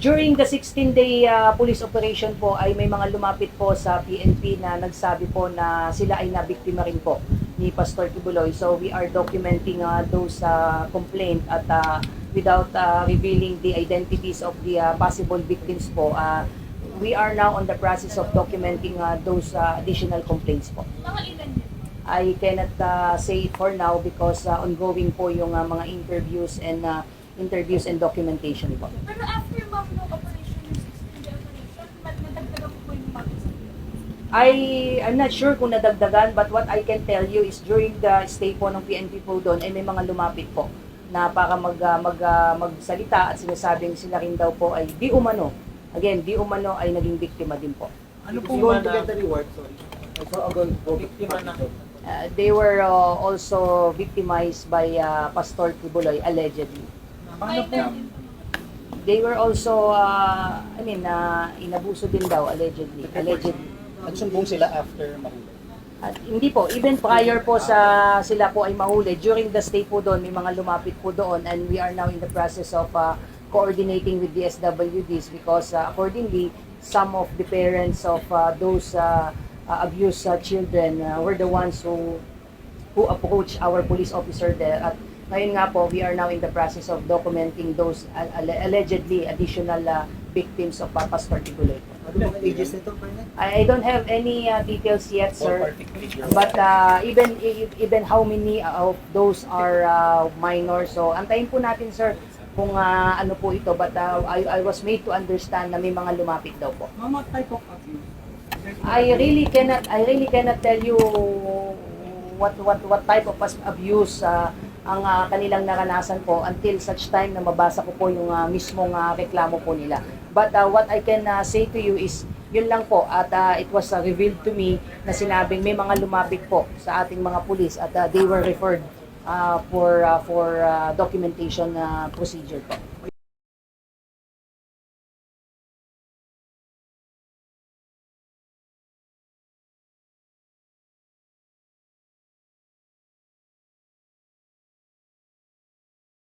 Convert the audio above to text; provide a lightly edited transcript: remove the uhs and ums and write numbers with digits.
During the 16-day police operation po ay may mga lumapit po sa PNP na nagsabi po na sila ay nabiktima rin po ni Pastor Kibuloy. So we are documenting those complaint at without revealing the identities of the possible victims po, we are now on the process of documenting those additional complaints po. Mga ilan yun? I cannot say it for now because ongoing po yung mga interviews and documentation po. Pero after ma'am no operation, yung 16-day operation, nadagdagan po yung mga I'm not sure kung nadagdagan, but what I can tell you is during the stay po ng PNP po doon ay may mga lumapit po na para magsalita at sinasabing sila rin daw po ay di umano ay naging biktima din po. Ano pong going to get the reward? Sorry. Biktima na. They were also victimized by Pastor Kibuloy allegedly. Paano po? They were also inabuso din daw allegedly. Nagsumbong sila after mahuli. At hindi po, even prior po sa sila po ay mahuli, during the stay po doon, may mga lumapit po doon and we are now in the process of coordinating with the SWDs because accordingly, some of the parents of those abused children were the ones who approached our police officer there. At ngayon nga po, we are now in the process of documenting those allegedly additional victims of Pastor Kibuloy. Ano mga ages nito, Fernan? I don't have any details yet, sir. Particularly. But even how many of those are minors. So antayin po natin, sir, kung ano po ito. But I was made to understand na may mga lumapit daw po. Mama, type of abuse? I really cannot tell you what type of abuse ang kanilang naranasan po until such time na mabasa ko po yung mismong reklamo po nila. But what I can say to you is yun lang po at it was revealed to me na sinabing may mga lumapit po sa ating mga pulis at they were referred for documentation procedure po.